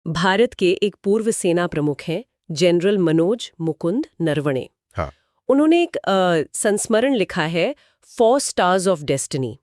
भारत के एक पूर्व सेना प्रमुख हैं जनरल मनोज मुकुंद नरवणे। हाँ। उन्होंने एक संस्मरण लिखा है 4 स्टार्स ऑफ डेस्टिनी।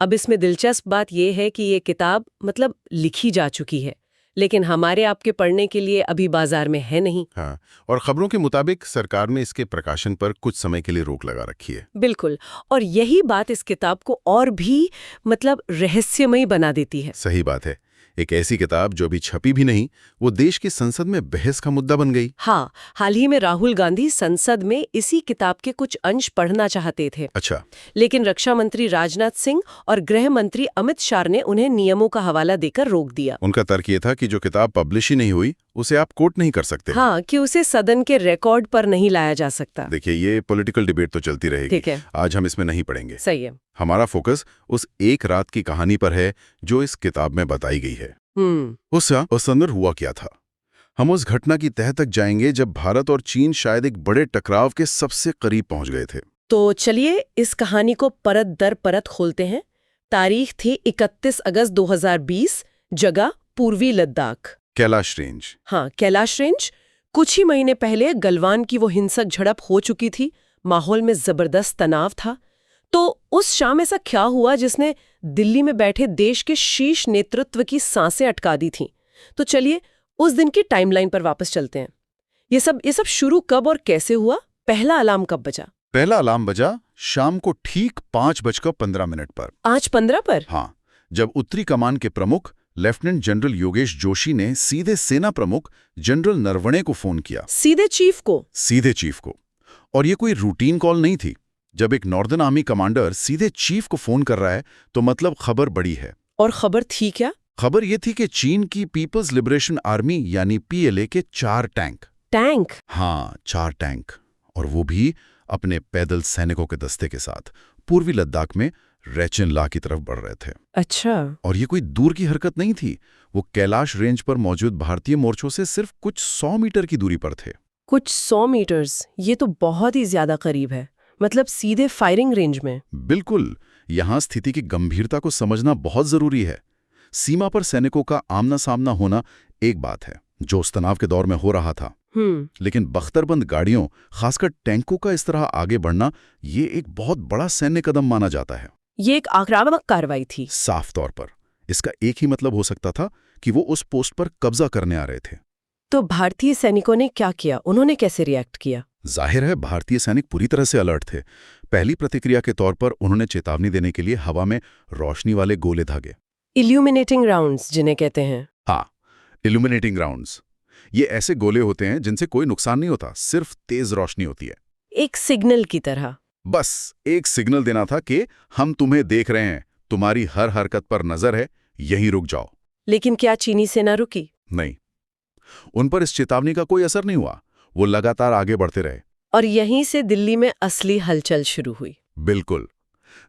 अब इसमें दिलचस्प बात यह है कि ये किताब मतलब लिखी जा चुकी है, लेकिन हमारे आपके पढ़ने के लिए अभी बाजार में है नहीं। हाँ, और खबरों के मुताबिक सरकार ने इसके प्रकाशन पर कुछ समय के लिए रोक लगा रखी है। बिल्कुल, और यही बात इस किताब को और भी मतलब रहस्यमयी बना देती है। सही बात है। एक ऐसी किताब जो अभी छपी भी नहीं, वो देश की संसद में बहस का मुद्दा बन गई। हाँ, हाल ही में राहुल गांधी संसद में इसी किताब के कुछ अंश पढ़ना चाहते थे। अच्छा। लेकिन रक्षा मंत्री राजनाथ सिंह और गृह मंत्री अमित शाह ने उन्हें नियमों का हवाला देकर रोक दिया। उनका तर्क ये था कि जो किताब पब्लिश ही नहीं हुई उसे आप कोट नहीं कर सकते। हाँ, कि उसे सदन के रिकॉर्ड पर नहीं लाया जा सकता। देखिए, ये पॉलिटिकल डिबेट तो चलती रहेगी। ठीक है, आज हम इसमें नहीं पढ़ेंगे। सही है। हमारा फोकस उस एक रात की कहानी पर है जो इस किताब में बताई गई है। उस अंदर हुआ क्या था। हम उस घटना की तह तक जाएंगे जब भारत और चीन शायद एक बड़े टकराव के सबसे करीब पहुंच गए थे। तो चलिए इस कहानी को परत दर परत खोलते हैं। तारीख थी 31 अगस्त 2020, जगह पूर्वी लद्दाख, कैलाश रेंज। हाँ, कैलाश रेंज। कुछ ही महीने पहले गलवान की वो हिंसक झड़प हो चुकी थी, माहौल में जबरदस्त तनाव था। तो उस शाम ऐसा क्या हुआ जिसने दिल्ली में बैठे देश के शीर्ष नेतृत्व की सांसें अटका दी थीं? तो चलिए उस दिन की टाइमलाइन पर वापस चलते हैं। ये सब शुरू कब और कैसे हुआ? पहला अलार्म कब बजा? पहला अलार्म बजा शाम को ठीक 5:15 पर। 5:15 पर? हाँ, जब उत्तरी कमान के प्रमुख लेफ्टिनेंट जनरल योगेश जोशी ने सीधे सेना प्रमुख जनरल नरवणे को फोन किया। सीधे चीफ को? सीधे चीफ को। और ये कोई रूटीन कॉल नहीं थी। जब एक नॉर्दर्न आर्मी कमांडर सीधे चीफ को फोन कर रहा है तो मतलब खबर बड़ी है। और खबर थी क्या? खबर ये थी कि चीन की पीपल्स लिबरेशन आर्मी यानी PLA के 4 टैंक। टैंक? हाँ, 4 टैंक, और वो भी अपने पैदल सैनिकों के दस्ते के साथ पूर्वी लद्दाख में रेचिन ला की तरफ बढ़ रहे थे। अच्छा। और ये कोई दूर की हरकत नहीं थी। वो कैलाश रेंज पर मौजूद भारतीय मोर्चों से सिर्फ कुछ 100 मीटर की दूरी पर थे। कुछ 100 मीटर्स? ये तो बहुत ही ज्यादा करीब है, मतलब सीधे फायरिंग रेंज में। बिल्कुल। यहां स्थिति की गंभीरता को समझना बहुत जरूरी है। सीमा पर सैनिकों का आमना सामना होना एक बात है, जो उस तनाव के दौर में हो रहा था। लेकिन बख्तरबंद गाड़ियों, खासकर टैंकों का इस तरह आगे बढ़ना, ये एक बहुत बड़ा सैन्य कदम माना जाता है। ये एक आक्रामक कार्रवाई थी। साफ तौर पर इसका एक ही मतलब हो सकता था कि वो उस पोस्ट पर कब्जा करने आ रहे थे। तो भारतीय सैनिकों ने क्या किया? उन्होंने कैसे रिएक्ट किया? जाहिर है भारतीय सैनिक पूरी तरह से अलर्ट थे। पहली प्रतिक्रिया के तौर पर उन्होंने चेतावनी देने के लिए हवा में रोशनी वाले गोले दागे। इल्यूमिनेटिंग राउंड्स जिन्हें कहते हैं। हाँ, इल्यूमिनेटिंग राउंड्स। ये ऐसे गोले होते हैं जिनसे कोई नुकसान नहीं होता, सिर्फ तेज रोशनी होती है। एक सिग्नल की तरह। बस एक सिग्नल देना था कि हम तुम्हें देख रहे हैं, तुम्हारी हर हरकत पर नजर है, यहीं रुक जाओ। लेकिन क्या चीनी सेना रुकी? नहीं, उन पर इस चेतावनी का कोई असर नहीं हुआ। वो लगातार आगे बढ़ते रहे। और यहीं से दिल्ली में असली हलचल शुरू हुई। बिल्कुल।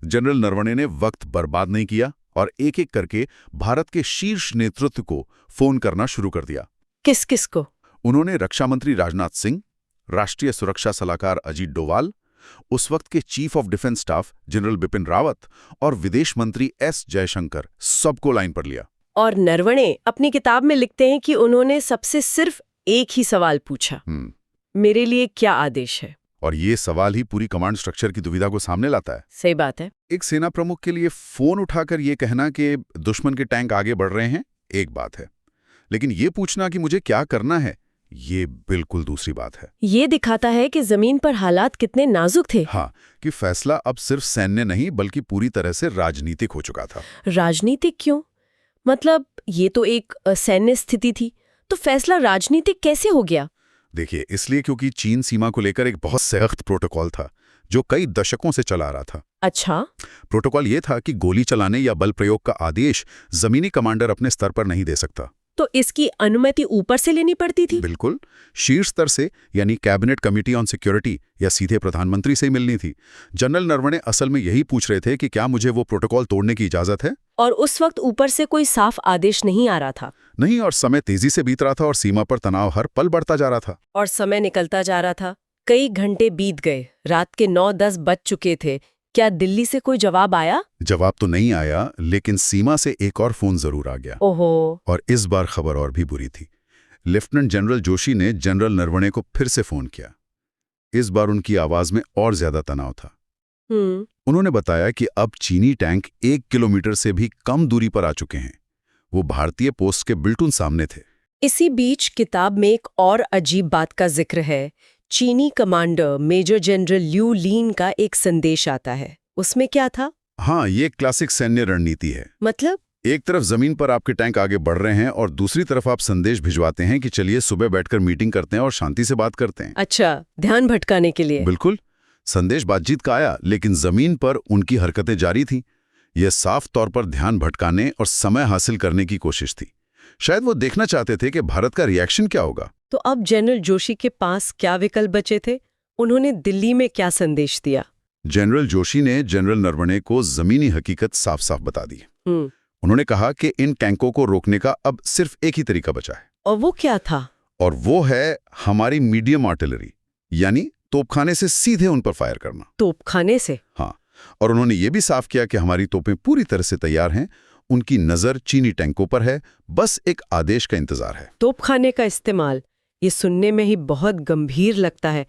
जनरल नरवणे ने वक्त बर्बाद नहीं किया और एक एक करके भारत के शीर्ष नेतृत्व को फोन करना शुरू कर दिया। किस किस को? उन्होंने रक्षा मंत्री राजनाथ सिंह, राष्ट्रीय सुरक्षा सलाहकार अजीत डोवाल, उस वक्त के chief of defence staff general Bipin Rawat और विदेश मंत्री S जयशंकर, सबको लाइन पर लिया। और नरवणे अपनी किताब में लिखते हैं कि उन्होंने सबसे सिर्फ एक ही सवाल पूछा, मेरे लिए क्या आदेश है? और ये सवाल ही पूरी कमांड स्ट्रक्चर की दुविधा को सामने लाता है। सही बात है। एक सेना प्रमुख के लिए फोन उठाकर ये कहना कि दुश्मन के टैंक आगे बढ़ रहे हैं एक बात है, लेकिन ये पूछना कि मुझे क्या करना है, ये बिल्कुल दूसरी बात है। ये दिखाता है कि जमीन पर हालात कितने नाजुक थे। हाँ, कि फैसला अब सिर्फ सैन्य नहीं बल्कि पूरी तरह से राजनीतिक हो चुका था। राजनीतिक क्यों? मतलब ये तो एक सैन्य स्थिति थी, तो फैसला राजनीतिक कैसे हो गया? देखिए, इसलिए क्योंकि चीन सीमा को लेकर एक बहुत सख्त प्रोटोकॉल था जो कई दशकों से चला आ रहा था। अच्छा। प्रोटोकॉल ये था कि गोली चलाने या बल प्रयोग का आदेश जमीनी कमांडर अपने स्तर पर नहीं दे सकता। तो इसकी अनुमति ऊपर से लेनी पड़ती थी? बिल्कुल, शीर्ष स्तर से, यानी कैबिनेट कमिटी ऑन सिक्योरिटी या सीधे प्रधानमंत्री से ही मिलनी थी। जनरल नरवणे असल में यही पूछ रहे थे कि क्या मुझे वो प्रोटोकॉल तोड़ने की इजाजत है। और उस वक्त ऊपर से कोई साफ आदेश नहीं आ रहा था। नहीं, और समय तेजी से बीत रहा था और सीमा पर तनाव हर पल बढ़ता जा रहा था। और समय निकलता जा रहा था। कई घंटे बीत गए, रात के 9-10 बज चुके थे। क्या दिल्ली से कोई जवाब आया? जवाब तो नहीं आया, लेकिन सीमा से एक और फोन जरूर आ गया। ओहो। और इस बार खबर और भी बुरी थी। लेफ्टिनेंट जनरल जोशी ने जनरल नरवणे को फिर से फोन किया। इस बार उनकी आवाज में और ज्यादा तनाव था। उन्होंने बताया कि अब चीनी टैंक 1 किलोमीटर से भी कम दूरी पर आ चुके हैं। वो भारतीय पोस्ट के बिल्कुल सामने थे। इसी बीच किताब में एक और अजीब बात का जिक्र है। चीनी कमांडर मेजर जनरल ल्यू लीन का एक संदेश आता है। उसमें क्या था? हाँ, ये क्लासिक सैन्य रणनीति है। मतलब? एक तरफ जमीन पर आपके टैंक आगे बढ़ रहे हैं और दूसरी तरफ आप संदेश भिजवाते हैं कि चलिए सुबह बैठकर मीटिंग करते हैं और शांति से बात करते हैं। अच्छा, ध्यान भटकाने के लिए। बिल्कुल। संदेश बातचीत का आया, लेकिन जमीन पर उनकी हरकतें जारी थीं। यह साफ तौर पर ध्यान भटकाने और समय हासिल करने की कोशिश थी। शायद वो देखना चाहते थे कि भारत का रिएक्शन क्या होगा। तो अब जनरल जोशी के पास क्या विकल्प बचे थे? उन्होंने दिल्ली में क्या संदेश दिया? जनरल जोशी ने जनरल नरवणे को जमीनी हकीकत साफ साफ बता दी। उन्होंने कहा कि इन टैंकों को रोकने का अब सिर्फ एक ही तरीका बचा है। और वो क्या था? और वो है हमारी मीडियम आर्टिलरी, यानी तोपखाने से सीधे उन पर फायर करना। तोपखाने से? हाँ। और उन्होंने ये भी साफ किया कि हमारी तोपें पूरी तरह से तैयार हैं। उनकी नजर चीनी टैंकों पर है, बस एक आदेश का इंतजार है। तोपखाने का इस्तेमाल, ये सुनने में ही बहुत गंभीर लगता है।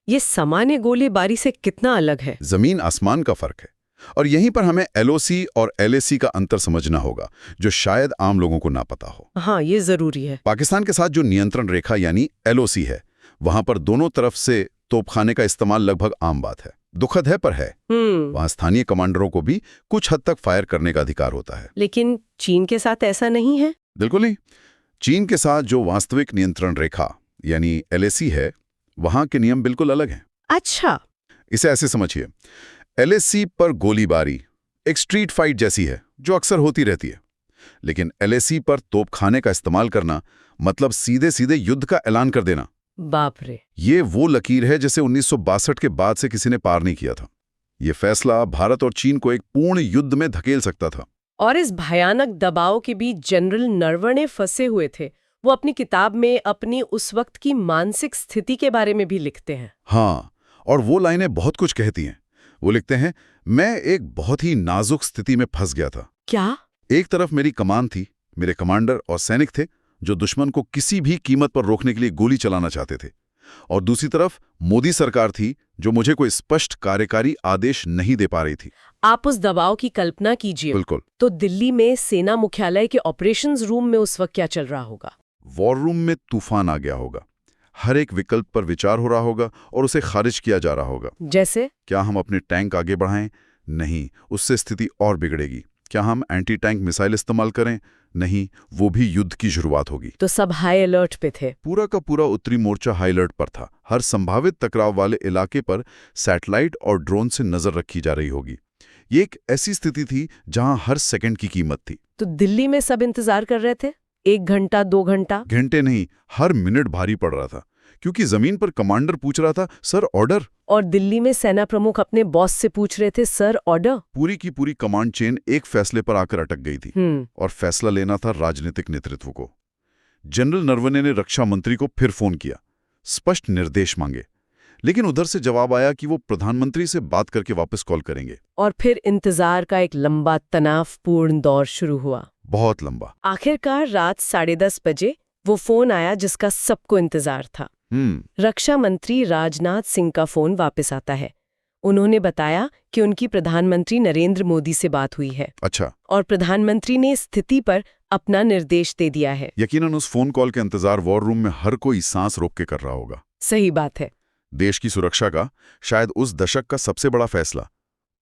ये सामान्य गोलीबारी से कितना अलग है? जमीन आसमान का फर्क है। और यहीं पर हमें एलओसी और एलएसी का अंतर समझना होगा, जो शायद आम लोगों को ना पता हो। हाँ, ये जरूरी है। पाकिस्तान के साथ जो नियंत्रण रेखा यानी एलओसी है, वहां पर दोनों तरफ से तोपखाने का इस्तेमाल लगभग आम बात है। दुखद है पर है। वहां स्थानीय कमांडरों को भी कुछ हद तक फायर करने का अधिकार होता है। लेकिन चीन के साथ ऐसा नहीं है? बिल्कुल नहीं। चीन के साथ जो वास्तविक नियंत्रण रेखा यानी एलएसी है, वहां के नियम बिल्कुल अलग हैं। अच्छा। इसे ऐसे समझिए, एलएसी पर गोलीबारी एक स्ट्रीट फाइट जैसी है जो अक्सर होती रहती है। लेकिन एलएसी पर तोपखाने का इस्तेमाल करना मतलब सीधे सीधे युद्ध का ऐलान कर देना। बाप रे। ये वो लकीर है जिसे 1962 के बाद से किसी ने पार नहीं किया था। ये फैसला भारत और चीन को एक पूर्ण युद्ध में धकेल सकता था। और इस भयानक दबाव के बीच जनरल नरवणे फंसे हुए थे। वो अपनी किताब में अपनी उस वक्त की मानसिक स्थिति के बारे में भी लिखते हैं। हाँ, और वो लाइनें बहुत कुछ कहती हैं। वो लिखते हैं, मैं एक बहुत ही नाजुक स्थिति में फंस गया था। क्या? एक तरफ मेरी कमान थी, मेरे कमांडर और सैनिक थे जो दुश्मन को किसी भी कीमत पर रोकने के लिए गोली चलाना चाहते थे। और दूसरी तरफ मोदी सरकार थी जो मुझे कोई स्पष्ट कार्यकारी आदेश नहीं दे पा रही थी। आप उस दबाव की कल्पना कीजिए। बिल्कुल। तो दिल्ली में सेना मुख्यालय के ऑपरेशंस रूम में उस वक्त क्या चल रहा होगा? वॉर रूम में तूफान आ गया होगा। हर एक विकल्प पर विचार हो रहा होगा और उसे खारिज किया जा रहा होगा। जैसे? क्या हम अपने टैंक आगे बढ़ाएं? नहीं, उससे स्थिति और बिगड़ेगी। क्या हम एंटी टैंक मिसाइल इस्तेमाल करें? नहीं, वो भी युद्ध की शुरुआत होगी। तो सब हाई अलर्ट पे थे। पूरा का पूरा उत्तरी मोर्चा हाई अलर्ट पर था। हर संभावित टकराव वाले इलाके पर सैटेलाइट और ड्रोन से नजर रखी जा रही होगी। ये एक ऐसी स्थिति थी जहां हर सेकंड की कीमत थी। तो दिल्ली में सब इंतजार कर रहे थे? 1 घंटा 2 घंटा? घंटे नहीं, हर मिनट भारी पड़ रहा था, क्योंकि जमीन पर कमांडर पूछ रहा था, सर ऑर्डर। और दिल्ली में सेना प्रमुख अपने बॉस से पूछ रहे थे, सर ऑर्डर। पूरी की पूरी कमांड चेन एक फैसले पर आकर अटक गई थी। और फैसला लेना था राजनीतिक नेतृत्व को। जनरल नरवणे ने रक्षा मंत्री को फिर फोन किया, स्पष्ट निर्देश मांगे। लेकिन उधर से जवाब आया कि वो प्रधानमंत्री से बात करके वापस कॉल करेंगे। और फिर इंतजार का एक लंबा तनावपूर्ण दौर शुरू हुआ। बहुत लंबा। आखिरकार रात 10:30 बजे वो फोन आया जिसका सबको इंतजार था। रक्षा मंत्री राजनाथ सिंह का फोन वापस आता है। उन्होंने बताया कि उनकी प्रधानमंत्री नरेंद्र मोदी से बात हुई है। अच्छा। और प्रधानमंत्री ने स्थिति पर अपना निर्देश दे दिया है। यकीनन उस फोन कॉल के इंतजार वॉर रूम में हर कोई सांस रोक के कर रहा होगा। सही बात है। देश की सुरक्षा का शायद उस दशक का सबसे बड़ा फैसला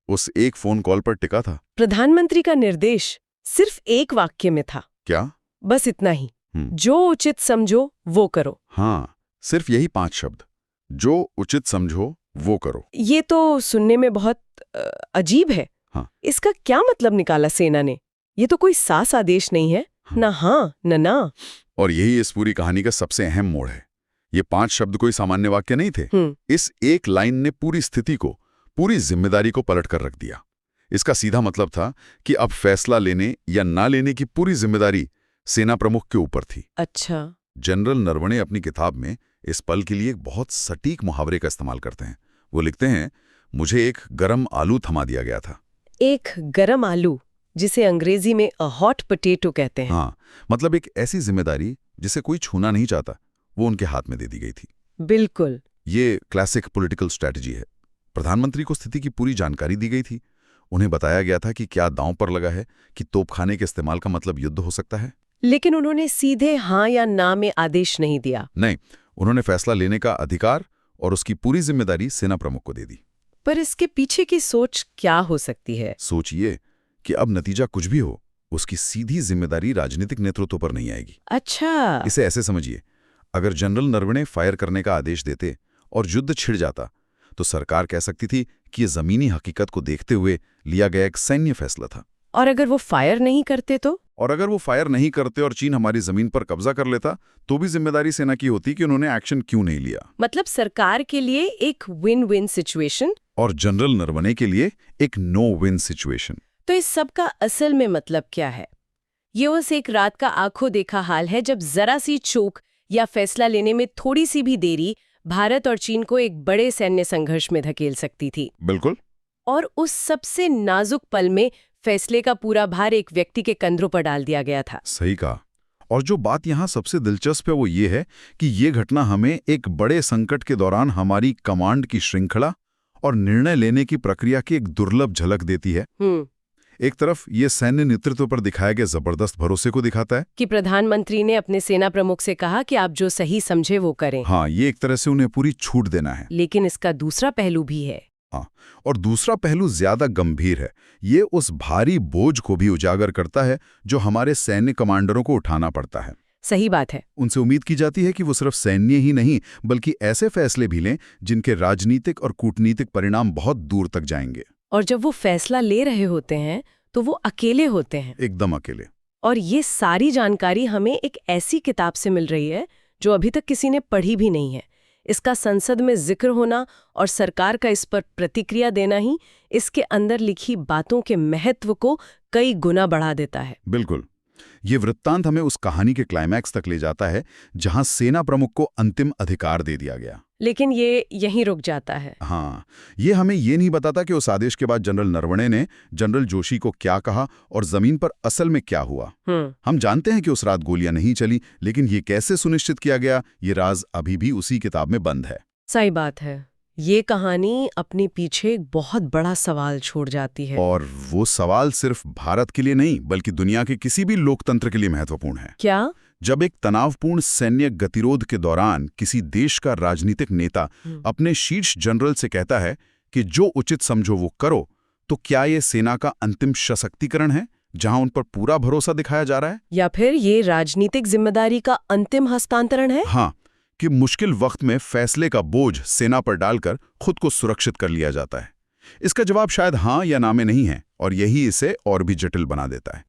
उस एक फोन कॉल पर टिका था। प्रधानमंत्री का निर्देश सिर्फ एक वाक्य में था। क्या? बस इतना ही, जो उचित समझो वो करो। हाँ, सिर्फ यही 5 शब्द, जो उचित समझो वो करो। ये तो सुनने में बहुत अजीब है। हाँ। इसका क्या मतलब निकाला सेना ने? ये तो कोई सास आदेश नहीं है। ना हाँ न ना। और यही इस पूरी कहानी का सबसे अहम मोड़ है। ये 5 शब्द कोई सामान्य वाक्य नहीं थे। इस एक लाइन ने पूरी स्थिति को, पूरी जिम्मेदारी को पलट कर रख दिया। इसका सीधा मतलब था कि अब फैसला लेने या ना लेने की पूरी जिम्मेदारी सेना प्रमुख के ऊपर थी। अच्छा। जनरल नरवणे अपनी किताब में इस पल के लिए एक बहुत सटीक मुहावरे का इस्तेमाल करते हैं। वो लिखते हैं, मुझे एक गरम आलू थमा दिया गया था। एक गरम आलू, जिसे अंग्रेजी में अ हॉट पोटैटो कहते हैं। हाँ, मतलब एक ऐसी जिम्मेदारी जिसे कोई छूना नहीं चाहता, वो उनके हाथ में दे दी गई थी। बिल्कुल। ये क्लासिक पॉलिटिकल स्ट्रैटेजी है। प्रधानमंत्री को स्थिति की पूरी जानकारी दी गई थी। उन्हें बताया गया था कि क्या दांव पर लगा है, कि तोपखाने के इस्तेमाल का मतलब युद्ध हो सकता है। लेकिन उन्होंने सीधे हाँ या ना में आदेश नहीं दिया। नहीं, उन्होंने फैसला लेने का अधिकार और उसकी पूरी जिम्मेदारी सेना प्रमुख को दे दी। पर इसके पीछे की सोच क्या हो सकती है? सोच ये कि अब नतीजा कुछ भी हो, उसकी सीधी जिम्मेदारी राजनीतिक नेतृत्व पर नहीं आएगी। अच्छा। इसे ऐसे समझिए, अगर जनरल नरवणे फायर करने का आदेश देते और युद्ध छिड़ जाता, तो सरकार कह सकती थी कि ये जमीनी हकीकत को देखते हुए लिया गया एक सैन्य फैसला था। और अगर वो फायर नहीं करते तो? और अगर वो फायर नहीं करते और चीन हमारी जमीन पर कब्जा कर लेता, तो भी जिम्मेदारी सेना की होती कि उन्होंने एक्शन क्यों नहीं लिया। मतलब सरकार के लिए एक विन विन सिचुएशन और जनरल नरवणे के लिए एक नो विन सिचुएशन। तो इस सब का असल में मतलब क्या है? ये उस एक रात का आंखों देखा हाल है जब जरा सी चूक या फैसला लेने में थोड़ी सी भी देरी भारत और चीन को एक बड़े सैन्य संघर्ष में धकेल सकती थी। बिल्कुल। और उस सबसे नाजुक पल में फैसले का पूरा भार एक व्यक्ति के कंधों पर डाल दिया गया था। सही कहा। और जो बात यहाँ सबसे दिलचस्प है वो ये है कि ये घटना हमें एक बड़े संकट के दौरान हमारी कमांड की श्रृंखला और निर्णय लेने की प्रक्रिया की एक दुर्लभ झलक देती है। एक तरफ ये सैन्य नेतृत्व पर दिखाए गए जबरदस्त भरोसे को दिखाता है कि प्रधानमंत्री ने अपने सेना प्रमुख से कहा कि आप जो सही समझे वो करें। हाँ, ये एक तरह से उन्हें पूरी छूट देना है। लेकिन इसका दूसरा पहलू भी है। हाँ, और दूसरा पहलू ज्यादा गंभीर है। ये उस भारी बोझ को भी उजागर करता है जो हमारे सैन्य कमांडरों को उठाना पड़ता है। सही बात है। उनसे उम्मीद की जाती है कि वो सिर्फ सैन्य ही नहीं बल्कि ऐसे फैसले भी लें जिनके राजनीतिक और कूटनीतिक परिणाम बहुत दूर तक जाएंगे। और जब वो फैसला ले रहे होते हैं तो वो अकेले होते हैं। एकदम अकेले। और ये सारी जानकारी हमें एक ऐसी किताब से मिल रही है जो अभी तक किसी ने पढ़ी भी नहीं है। इसका संसद में जिक्र होना और सरकार का इस पर प्रतिक्रिया देना ही इसके अंदर लिखी बातों के महत्व को कई गुना बढ़ा देता है। बिल्कुल। ये वृत्तांत हमें उस कहानी के क्लाइमैक्स तक ले जाता है जहां सेना प्रमुख को अंतिम अधिकार दे दिया गया। लेकिन ये यहीं रुक जाता है। हाँ, ये हमें ये नहीं बताता कि उस आदेश के बाद जनरल नरवणे ने जनरल जोशी को क्या कहा और जमीन पर असल में क्या हुआ। हम जानते हैं कि उस रात गोलियां नहीं चली, लेकिन ये कैसे सुनिश्चित किया गया, ये राज अभी भी उसी किताब में बंद है। सही बात है। ये कहानी अपने पीछे एक बहुत बड़ा सवाल छोड़ जाती है। और वो सवाल सिर्फ भारत के लिए नहीं बल्कि दुनिया के किसी भी लोकतंत्र के लिए महत्वपूर्ण है। क्या? जब एक तनावपूर्ण सैन्य गतिरोध के दौरान किसी देश का राजनीतिक नेता अपने शीर्ष जनरल से कहता है कि जो उचित समझो वो करो, तो क्या ये सेना का अंतिम सशक्तिकरण है जहां उन पर पूरा भरोसा दिखाया जा रहा है, या फिर ये राजनीतिक जिम्मेदारी का अंतिम हस्तांतरण है? हाँ, कि मुश्किल वक्त में फैसले का बोझ सेना पर डालकर खुद को सुरक्षित कर लिया जाता है। इसका जवाब शायद हाँ या ना में नहीं है, और यही इसे और भी जटिल बना देता है।